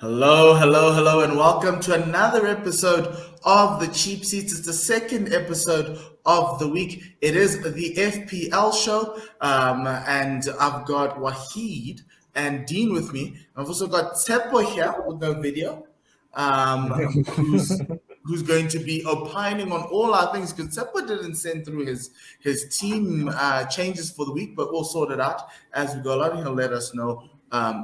Hello, hello, hello, and welcome to another episode of the Cheap Seats. It's the second episode of the week. It is the FPL show, and I've got Wahid and Dean with me. I've also got Tsepo here with no video, who's going to be opining on all our things because Tsepo didn't send through his team changes for the week, but we'll sort it out as we go along. He'll let us know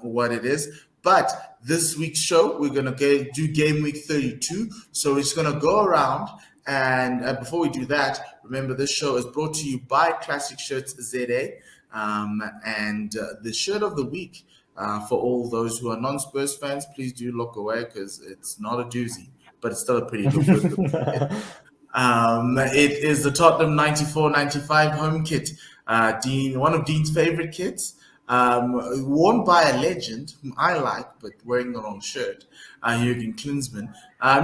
what it is. But this week's show, we're going to do Game Week 32. So we're just going to go around. And before we do that, remember this show is brought to you by Classic Shirts ZA. And the shirt of the week, for all those who are non-Spurs fans, please do look away because it's not a doozy, but it's still a pretty good look. It is the Tottenham 94-95 home kit. Dean, one of Dean's favorite kits. Worn by a legend whom I like, but wearing the wrong shirt, Jurgen Klinsmann.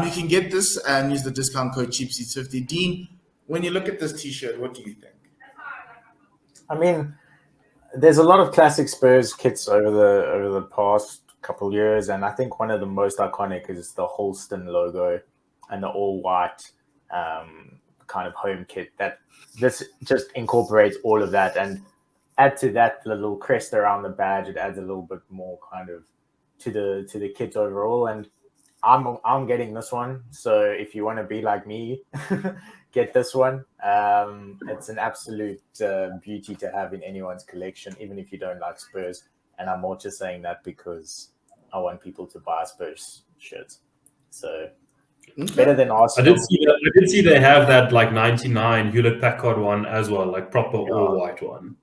You can get this and use the discount code CheapSeats50. Dean, when you look at this T-shirt, what do you think? I mean, there's a lot of classic Spurs kits over the past couple years, and I think one of the most iconic is the Holston logo and the all-white kind of home kit. That this just incorporates all of that, and add to that the little crest around the badge. It adds a little bit more kind of to the kit overall. And I'm getting this one. So if you want to be like me, get this one. It's an absolute beauty to have in anyone's collection, even if you don't like Spurs. And I'm more just saying that because I want people to buy Spurs shirts. So better than Arsenal. I did see they have that like 99 Hewlett Packard one as well, like proper all white one.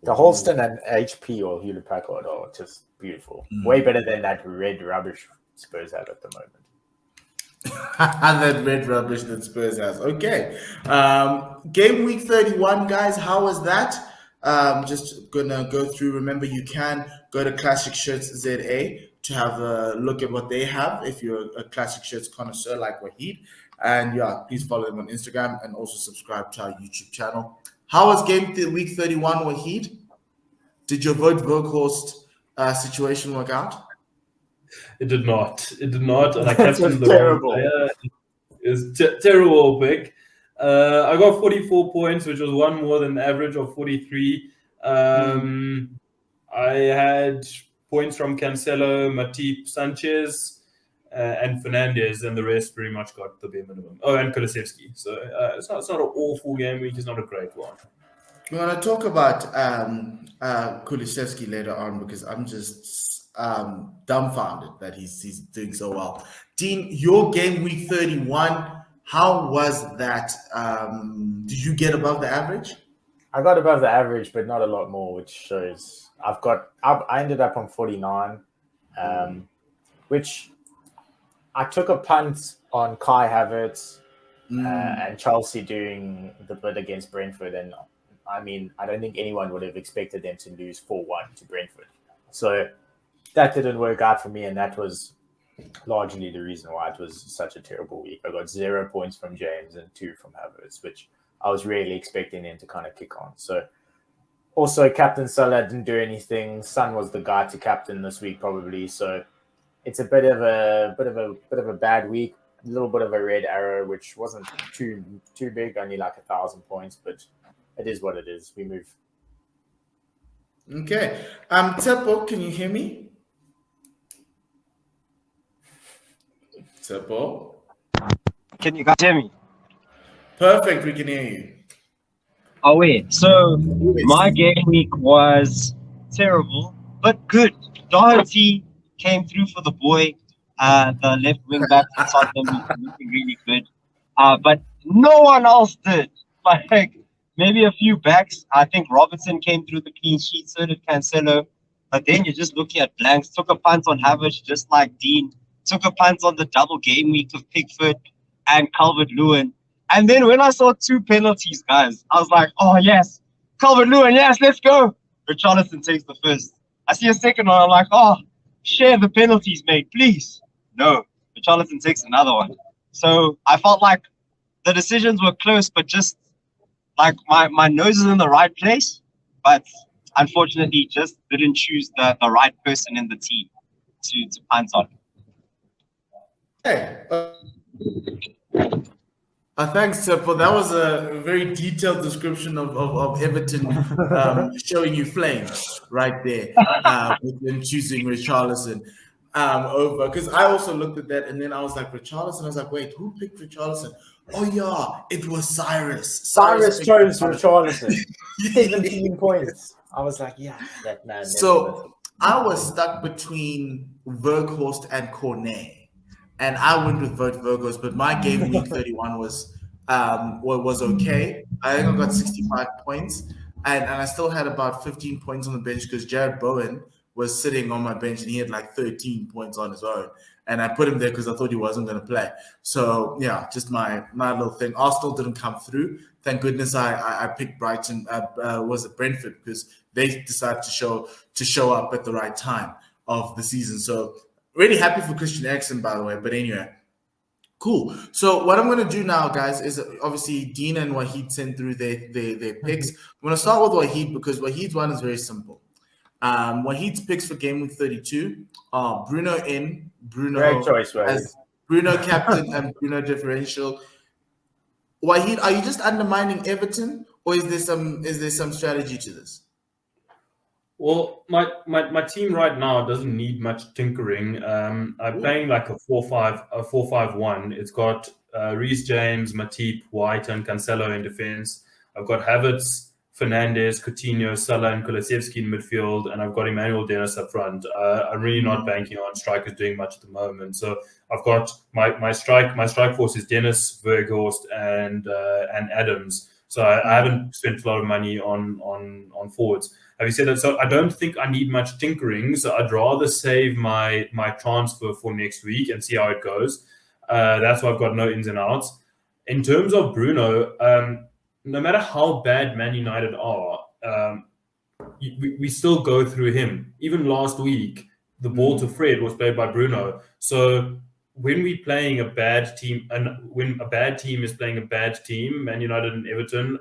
The Holston and HP or Hewlett Packard are just beautiful. Way better than that red rubbish Spurs have at the moment. That red rubbish that Spurs has. Okay. Game week 31, guys. How was that? Just gonna go through. Remember, you can go to Classic Shirts ZA to have a look at what they have if you're a Classic Shirts connoisseur like Wahid. And yeah, please follow them on Instagram and also subscribe to our YouTube channel. How was game week 31, Wahid? Did your vote Workhorst situation work out? It did not. It did not. And I captained the terrible. wrong player. It was terrible pick. I got 44 points, which was one more than the average of 43. I had points from Cancelo, Matip, Sanchez, and Fernandez, and the rest pretty much got the bare minimum. Oh, and Kulusevski. So it's not an awful game week. It's not a great one. We want to talk about Kulusevski later on because I'm just dumbfounded that he's doing so well. Dean, your game week 31, how was that? Did you get above the average? I got above the average, but not a lot more, which shows I ended up on 49, which I took a punt on Kai Havertz and Chelsea doing the bid against Brentford. And I mean, I don't think anyone would have expected them to lose 4-1 to Brentford. So that didn't work out for me. And that was largely the reason why it was such a terrible week. I got 0 points from James and 2 from Havertz, which I was really expecting him to kind of kick on. So also Captain Salah didn't do anything. Son was the guy to captain this week probably. So it's a bit of a bad week, a little bit of a red arrow, which wasn't too big, only like 1,000 points, but it is what it is. We move. Okay. Tsepo, can you hear me? Tsepo? Can you guys hear me? Perfect, we can hear you. Oh wait, so my game week was terrible, but good. Doherty came through for the boy, the left wing back for Tottenham, looking really good. But no one else did. Like maybe a few backs. I think Robertson came through the clean sheet, so did Cancelo. But then you're just looking at blanks. Took a punt on Havertz, just like Dean. Took a punt on the double game week of Pickford and Calvert-Lewin. And then when I saw 2 penalties, guys, I was like, oh yes, Calvert-Lewin, yes, let's go. Richarlison takes the first. I see a second one, I'm like, oh, share the penalties, mate, please. No, Richarlison takes another one. So I felt like the decisions were close, but just like my nose is in the right place, but unfortunately just didn't choose the right person in the team to punt on. Thanks, Seppo. That was a very detailed description of Everton showing you flames right there with them choosing Richarlison over. Because I also looked at that and then I was like, Richarlison? I was like, wait, who picked Richarlison? Oh, yeah, it was Cyrus. Cyrus picked chose Richarlison. 17 points. I was like, yeah, that man. So I was stuck between Verghorst and Cornet. And I went with Verghorst, but my game week 31 was okay. I think I got 65 points, and I still had about 15 points on the bench because Jared Bowen was sitting on my bench and he had like 13 points on his own. And I put him there because I thought he wasn't going to play. So yeah, just my little thing. Arsenal didn't come through. Thank goodness I picked Brighton. Was it Brentford, because they decided to show up at the right time of the season. So really happy for Christian Eriksen, by the way. But anyway, cool. So what I'm going to do now, guys, is obviously Dean and Wahid sent through their picks. I'm going to start with Wahid because Wahid's one is very simple. Wahid's picks for game week 32 are Bruno in, Bruno Great choice, Wahid. as Bruno captain and Bruno differential. Wahid, are you just undermining Everton, or is there some strategy to this? Well, my team right now doesn't need much tinkering. I'm playing like a 4-5-1. It's got Reece James, Matip, White, and Cancelo in defense. I've got Havertz, Fernandes, Coutinho, Salah, and Kulusevski in midfield, and I've got Emmanuel Dennis up front. I'm really not banking on strikers doing much at the moment. So I've got my strike force is Dennis, Verghorst, and Adams. So I haven't spent a lot of money on forwards. Having said that, so I don't think I need much tinkering. So I'd rather save my transfer for next week and see how it goes. That's why I've got no ins and outs. In terms of Bruno, no matter how bad Man United are, we still go through him. Even last week, the ball to Fred was played by Bruno. So when we're playing a bad team, and when a bad team is playing a bad team, Man United and Everton,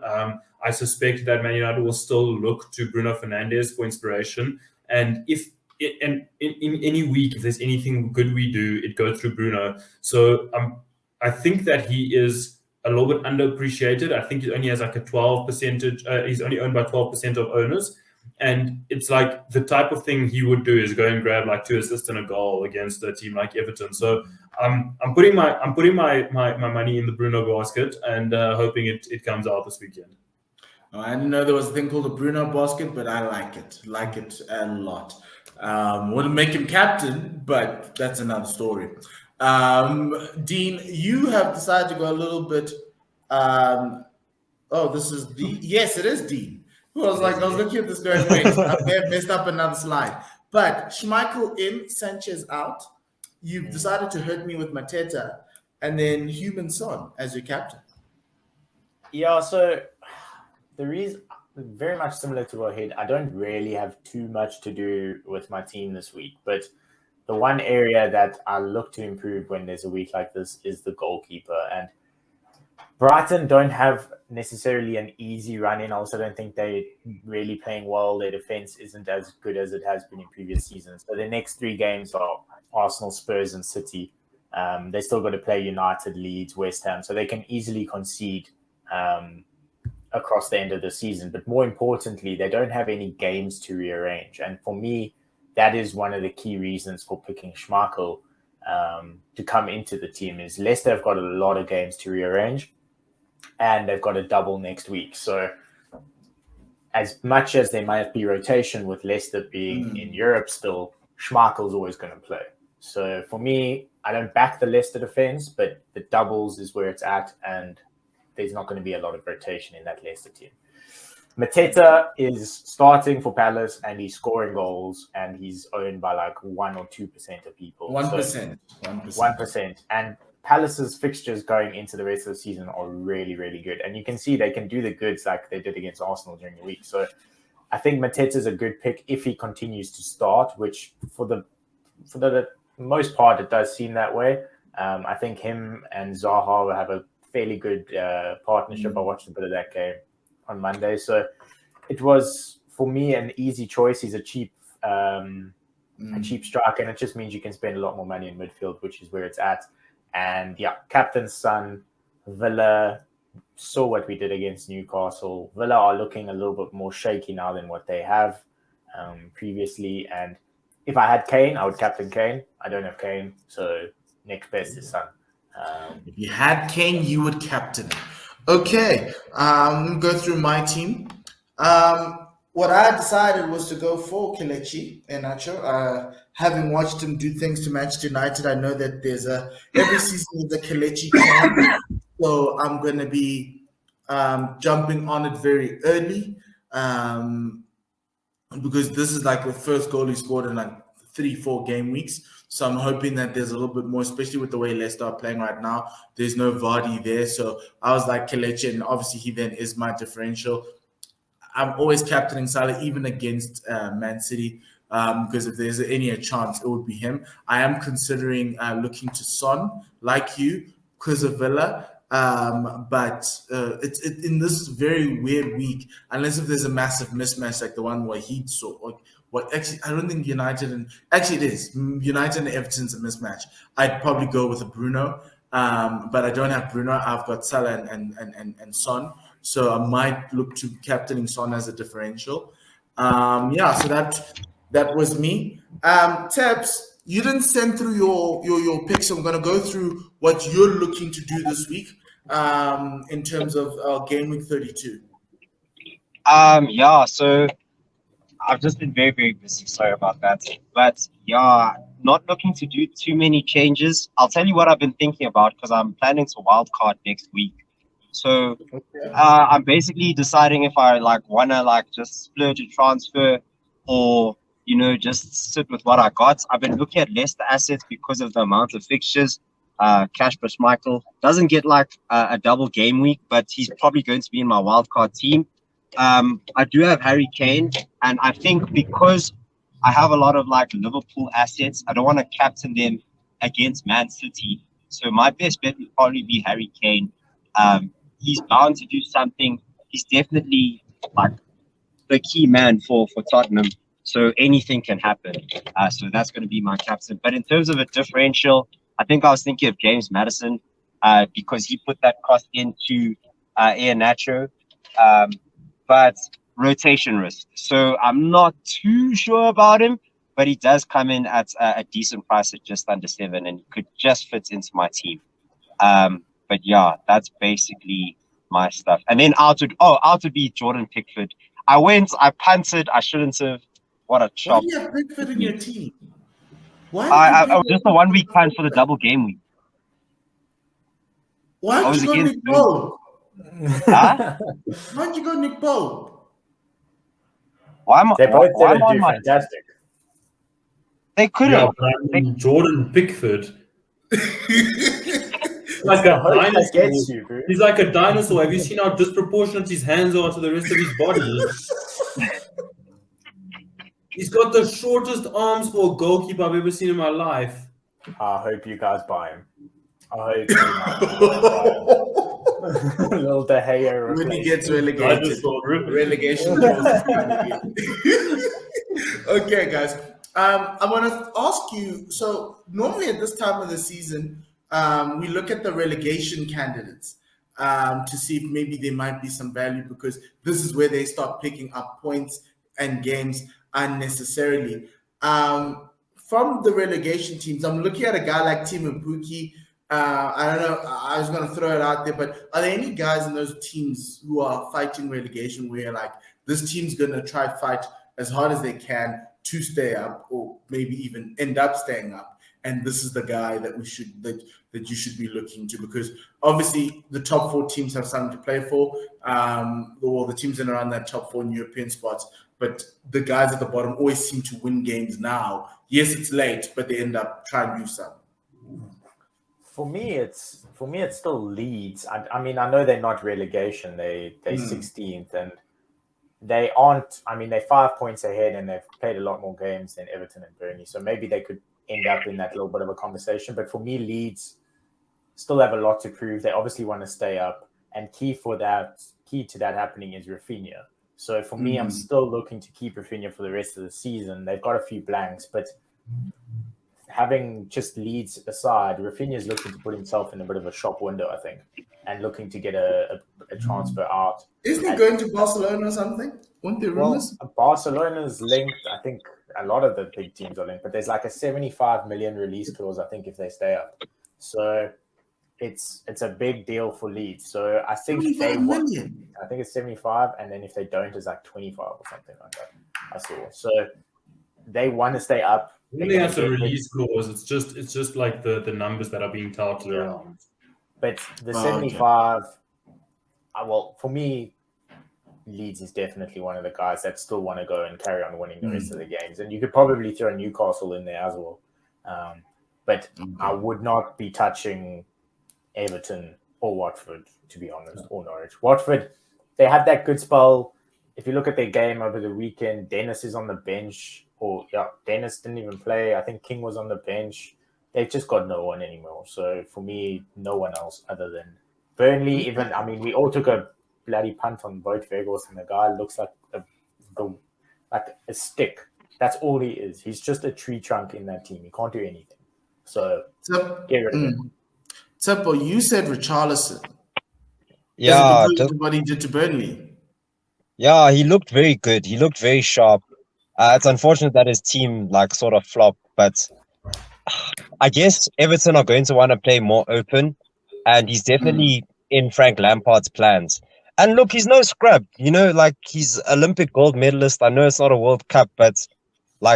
I suspect that Man United will still look to Bruno Fernandes for inspiration. And in any week, if there's anything good we do, it goes through Bruno. So I think that he is a little bit underappreciated. I think he only has like a 12%. He's only owned by 12% of owners. And it's like the type of thing he would do is go and grab like 2 assists and a goal against a team like Everton. So I'm putting my money in the Bruno basket and hoping it comes out this weekend. Oh, I didn't know there was a thing called a Bruno basket, but I like it a lot. Wouldn't make him captain, but that's another story. Dean, you have decided to go a little bit. This is Dean. Yes, it is Dean. I was looking at this going, wait, I may have messed up another slide. But Schmeichel in, Sanchez out. You've decided to hurt me with Mateta, and then Human Son as your captain. Yeah, so the reason, very much similar to Wahid, I don't really have too much to do with my team this week, but the one area that I look to improve when there's a week like this is the goalkeeper. And Brighton don't have necessarily an easy run in. I also don't think they're really playing well. Their defense isn't as good as it has been in previous seasons. So the next 3 games are Arsenal, Spurs, and City. They still got to play United, Leeds, West Ham. So they can easily concede across the end of the season. But more importantly, they don't have any games to rearrange. And for me, that is one of the key reasons for picking Schmeichel to come into the team is Leicester have got a lot of games to rearrange. And they've got a double next week. So as much as there might be rotation with Leicester being in Europe still, Schmeichel's always going to play. So for me, I don't back the Leicester defense, but the doubles is where it's at. And there's not going to be a lot of rotation in that Leicester team. Mateta is starting for Palace and he's scoring goals and he's owned by like 1 or 2% of people. 1%. 1%. And Palace's fixtures going into the rest of the season are really, really good. And you can see they can do the goods like they did against Arsenal during the week. So I think Mateta's a good pick if he continues to start, which for the most part, it does seem that way. I think him and Zaha will have a fairly good partnership. I watched a bit of that game on Monday. So it was, for me, an easy choice. He's a cheap striker, and it just means you can spend a lot more money in midfield, which is where it's at. And yeah, captain's son, Villa, saw what we did against Newcastle. Villa are looking a little bit more shaky now than what they have previously. And if I had Kane, I would captain Kane. I don't have Kane, so next best is Son. If you had Kane, you would captain. Okay, go through my team. What I decided was to go for Kelechi Iheanacho. Having watched him do things to Manchester United, I know that there's every season is a Kelechi can. So I'm going to be jumping on it very early because this is like the first goal he scored in like 3-4 game weeks. So I'm hoping that there's a little bit more, especially with the way Leicester are playing right now. There's no Vardy there. So I was like Kelechi, and obviously he then is my differential. I'm always captaining Salah, even against Man City, because if there's any chance, it would be him. I am considering looking to Son, like you, because of Villa. But it's in this very weird week, unless if there's a massive mismatch like the one where he saw. Or what actually, I don't think United and actually it is United and Everton's a mismatch. I'd probably go with a Bruno, but I don't have Bruno. I've got Salah and Son. So I might look to captaining Son as a differential. So that was me. Tabs, you didn't send through your picks. So I'm going to go through what you're looking to do this week in terms of Game Week 32. So I've just been very, very busy. Sorry about that. But not looking to do too many changes. I'll tell you what I've been thinking about because I'm planning to wildcard next week. So I'm basically deciding if I want to just splurge a transfer or, just sit with what I got. I've been looking at Leicester assets because of the amount of fixtures. Cash plus Michael doesn't get a double game week, but he's probably going to be in my wildcard team. I do have Harry Kane, and I think because I have a lot of Liverpool assets, I don't want to captain them against Man City. So my best bet would probably be Harry Kane. He's bound to do something. He's definitely the key man for Tottenham. So anything can happen. So that's going to be my captain. But in terms of a differential, I think I was thinking of James Maddison because he put that cost into Iheanacho. But rotation risk. So I'm not too sure about him, but he does come in at a decent price at just under 7 and he could just fit into my team. But that's basically my stuff. And then out would be Jordan Pickford. I punted. I shouldn't have. What a chop. Why do you have Pickford in your team? Why? I was just a 1 week punt for the double game week. Why did you go Nick Pope? Huh? Why did you go Nick Pope? They both didn't do fantastic. They could have. Jordan Pickford. Like a dinosaur. He's like a dinosaur. Have you seen how disproportionate his hands are to the rest of his body? He's got the shortest arms for a goalkeeper I've ever seen in my life. I hope you guys buy him. I hope little De Gea when he gets relegated. Relegation. Okay, guys. I want to ask you. So normally at this time of the season, we look at the relegation candidates to see if maybe there might be some value because this is where they start picking up points and games unnecessarily. From the relegation teams, I'm looking at a guy like Timo Pukki. I don't know. I was going to throw it out there, but are there any guys in those teams who are fighting relegation where you're like, this team's going to try fight as hard as they can to stay up or maybe even end up staying up? And this is the guy that that you should be looking to because obviously the top 4 teams have something to play for. Or the teams in around that top 4 in European spots. But the guys at the bottom always seem to win games now. Yes, it's late, but they end up trying to do something. For me, it's still Leeds. I mean, I know they're not relegation. They're 16th, and they aren't. I mean, they're 5 points ahead, and they've played a lot more games than Everton and Burnley. So maybe they could end up in that little bit of a conversation. But for me, Leeds still have a lot to prove. They obviously want to stay up, and key to that happening is Rafinha. So for me, I'm still looking to keep Rafinha for the rest of the season. They've got a few blanks, but having just Leeds aside, Rafinha's looking to put himself in a bit of a shop window, I think, and looking to get a transfer out. Isn't he going to Barcelona or something? Weren't there Well, rumors? Barcelona's linked. I think a lot of the big teams are linked, but there's like a 75 million release clause, I think, if they stay up. So it's a big deal for Leeds. So I think 75 million. I think it's 75, and then if they don't, it's like 25 or something like that. I saw. So they want to stay up. I think that's a release clause. It's just like the numbers that are being touted around. But the 75, well, for me, Leeds is definitely one of the guys that still want to go and carry on winning the rest of the games. And you could probably throw Newcastle in there as well. But I would not be touching Everton or Watford, to be honest, or Norwich. Watford, they had that good spell. If you look at their game over the weekend, Dennis is on the bench. Dennis didn't even play. I think King was on the bench. They've just got no one anymore. So for me, no one else other than Burnley. We all took a bloody punt on Wout Weghorst, and the guy looks like a stick. That's all he is. He's just a tree trunk in that team. He can't do anything. So get rid of him. Seppo, you said Richarlison. Yeah, because of what he did to Burnley. Yeah, he looked very good. He looked very sharp. It's unfortunate that his team sort of flopped, but I guess Everton are going to want to play more open, and he's definitely in Frank Lampard's plans. And look, he's no scrub, he's Olympic gold medalist. I know it's not a World Cup, but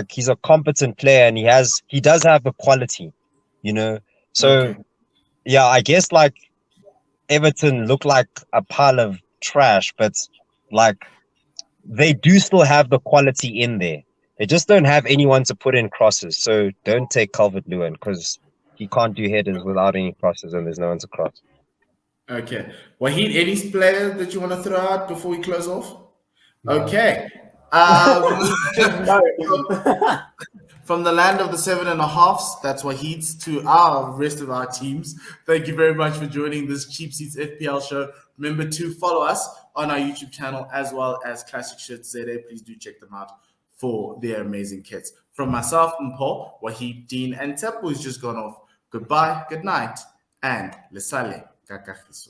he's a competent player, and he does have the quality, So yeah, I guess Everton look like a pile of trash, but they do still have the quality in there. They just don't have anyone to put in crosses. So don't take Calvert-Lewin because he can't do headers without any crosses, and there's no one to cross. Okay. Wahid, any player that you want to throw out before we close off? No. Okay. From the land of the 7.5s, that's Wahid's to our rest of our teams. Thank you very much for joining this CheapSeats FPL show. Remember to follow us on our YouTube channel as well as Classic Shirts ZA. Please do check them out for their amazing kits. From myself and Paul, Wahid, Dean, and Tepo has just gone off. Goodbye, good night, and lesale kakahiso.